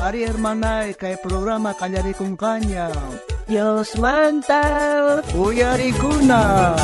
Ari hermana, kay programa Kallarikunkanya. Dios manta. Uyarikuna.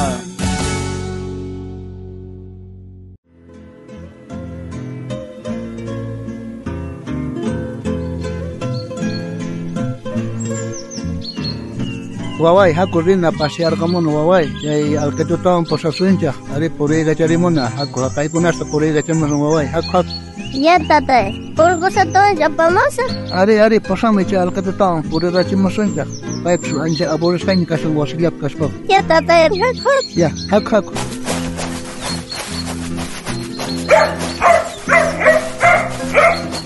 Wawai, haku rin na pasear ka mo no wawai. Yay alkatutawan po sa suinja. Ari puri gachari mo na. Haku hakay ko na sa puri gachari mo no wawai. Haku. Ya tatay. Pulgo sa to ya pamasa. Ari pasami cha alkatutawan puri gachari mo suinja. Paip su anja aboris kain kasang wasiliap kaspo. Ya tatay. Haku. Ya, haku.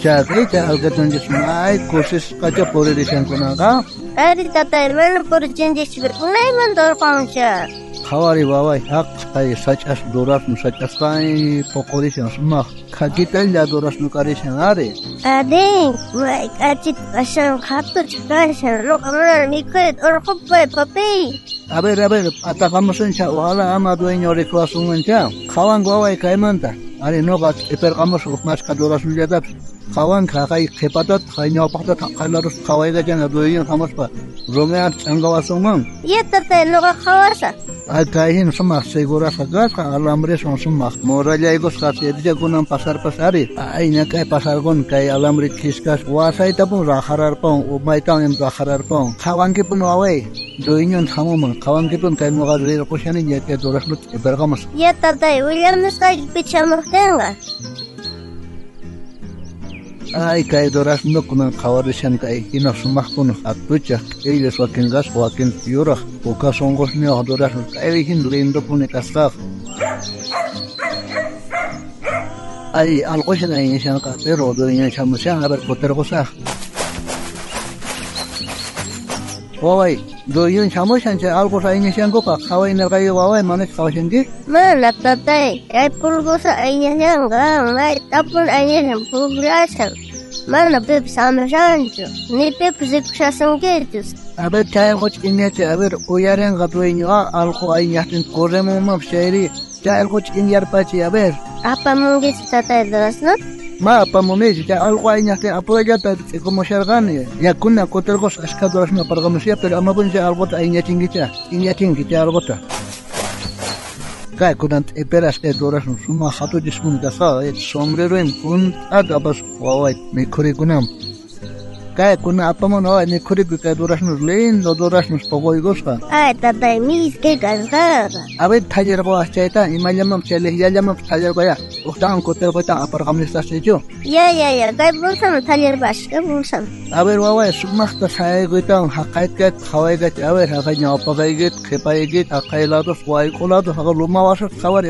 Jadi cha alkatun jismai kursis kaca puri disan kunaga. Ari tatay mana puri changes berpunai mandor pauncha. Hawari wawai hak kay sachas doras nu sachas kay pokorishan sumah. Kagital ya doras nu karishan ari. Ading, wai kacit asal khatur chikashan lo kamar mikhet or khubbai papi. Aber atakamusun cha wala ama dueño reklasungan cha. Kawan wawai kay manta. Ari nogat iperkamus mas kadoras nu jadap. Kawan kay kepatat kay nyapatat kalarus kawai gajan dueño kamus pa. Romeat angawasumang. Ya tatay lo khawasa. Akahin sumah segura sagas ka alamre sumah. Moralya igos kasi edja kunang pasar pasari. Ay na kay pasar kon kay alamre kiskas. Wasay tapong rakharar pong umay tang yung rakharar pong. Kawan kipun away. Duinyon hamumang kawan kipun kay mga rir ko siya niya kay doras lut iberkamas. Ya tatay William nastay pichamortenga. Ay kay doras no kunang kawarisyan kay inasumah kuno at pucha. Iles wakin gas wakin yurah. Buka songos niya doras kay hin lindo puni kastak. Ay algo siya na siya ka pero doon siya mo siya haber poter ko sa. Wawai, doon siya mo siya algo sa siya ko pa. Kaway na kayo wawai manis kawasin di. Mana tatay, ay pulgo sa siya nga. May tapon siya pulgasan. Mana pep sama sancho. Ni pep siya sanggetus. Aber kaya ko chinya aber uyaren gatuin yo algo yatin koremo map shairi. Kaya ko chinyar pa aber. Apa mungkin tatay doras no? Ma pa momej ya algo yatin apoyata como shargani. Ya kunna kotelgos aska doras no pargamusia pero ama bunja algo yatin gita algo ta. Kaya kunant eperas ke doras no suma hatu dismun dasa sombrero en kun agabas wawai me kuri kunam. Kaya kuna apa mo no ni kuri kaya doras no lein no doras no spogoy gosa. Ay tatay mis ke kalkar. Abe thajer ko achaita imalyamam chele yalyamam thajer ko ya. Uktan kotel ko ta apar kamnista sejo. Ya kay bulsan thajer bash ke bulsan. Aber wawai sumahta sai goitang hakait ket khawai ket aber hakay nyapagai get khepai get akailados wai kolado haga lumawasat khawar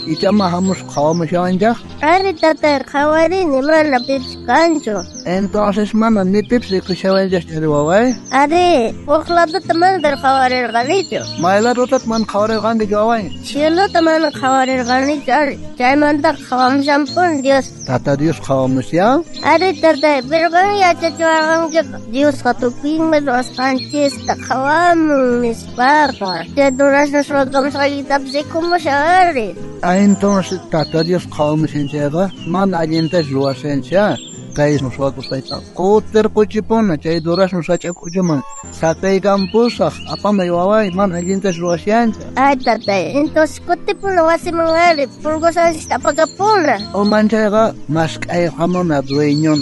Ichama hamus kawamisya Ari tatay khawari ni mana pips kancho. Entonces mana ni pips kushawanjas wawai. Ari oklado teman der khawari ganito. Maila rotat man khawari ganito wawai. Chilo teman khawari ganito. Jai manta khawam sampun Dios. Tata Dios kawamisya. Ari tatay bergan ya chachuang Dios katuping medos kanchis ta khawam misparta. Te duras nos rogam sa kitab se como shari. Entonces tata Dios kawamisya ka man ayente juasencha. Kais nos waktu kita koter kucipona cai duras nos sacha kuciman sakai kampusak apa may wawai man agintas ruasian ay tatay entonces kutipula wasi mangari pulgosan sa pagapula o mancha ka mas kay hamon na dueño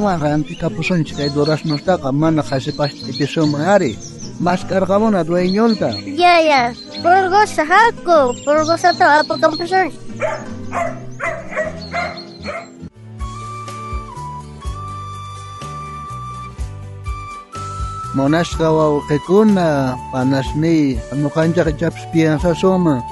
man kanti kapuson cai duras nos ta man nakasipas itiso mangari mas karkamo na dueño ta ya pulgos hako pulgos to apa kampuson Monas kawaw kekuna panasmi mukanjak japs piansa soma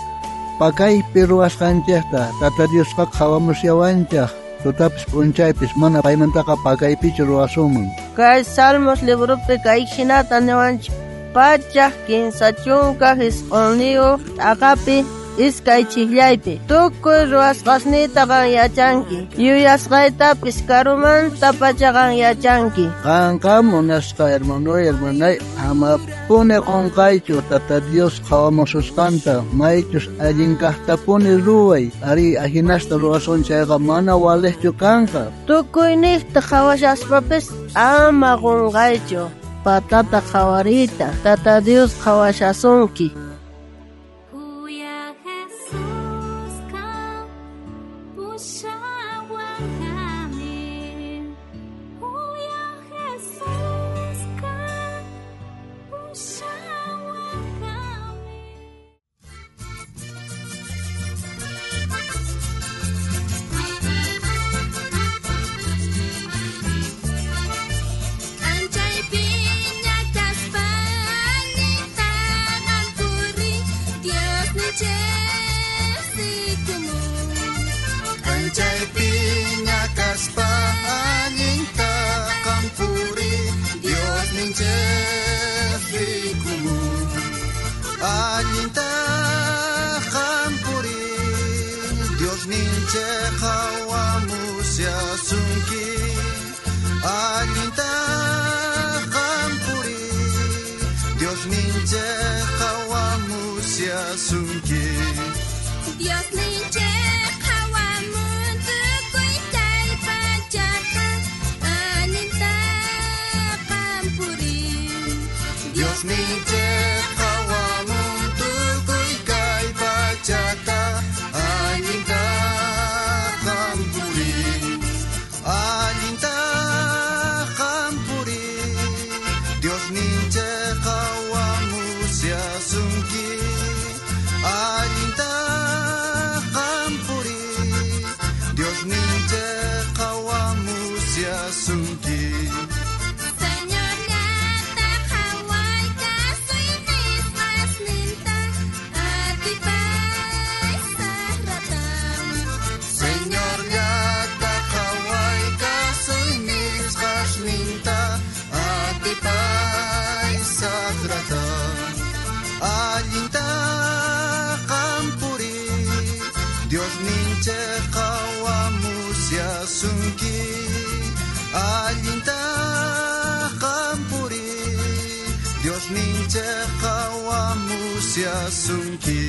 pakai piruas kanjahta tata Dios ka kawamusyawanjah tutapis punchaypis mana paimanta ka pakai pichuru asumang kay Salmos libro pe kay sinata newanch pachak kinsachunka hisqonniyo akapi iskay chiklaypi. Tukuy ruwasqasnitaqa yachanki. Yuyasqaytapis karumanta pachaqa yachanki. Qanqa munasqa hermanay amapuni qunqaychu Tata Dios qawamususqanta maychus allinkaqtapuni ruway. Ari ahinasta ruwasunchayqa mana walihchu kanqa. Tukuyniyta qhawashaspapas ama qunqaychu. Patata qhawarita Tata Dios qhawashasunki. Dios ninche kawamun tukuy tay pachata aninta kampurin. Dios ninche kawamun tukuy kay pachata aninta kampurin. Aninta kampurin. Dios ninche kawamusya sungki. Alinta kampuri, Dios ninche kawamusya sungki. Señor gata kawai kasoy nismas ninta atipay sahratan. Señor gata kawai kasoy nismas ninta atipay sahratan. Alinta kampuri, Dios ninche kawamusya sungki. Alinta kampuri, Dios ninche kawamusya sungki.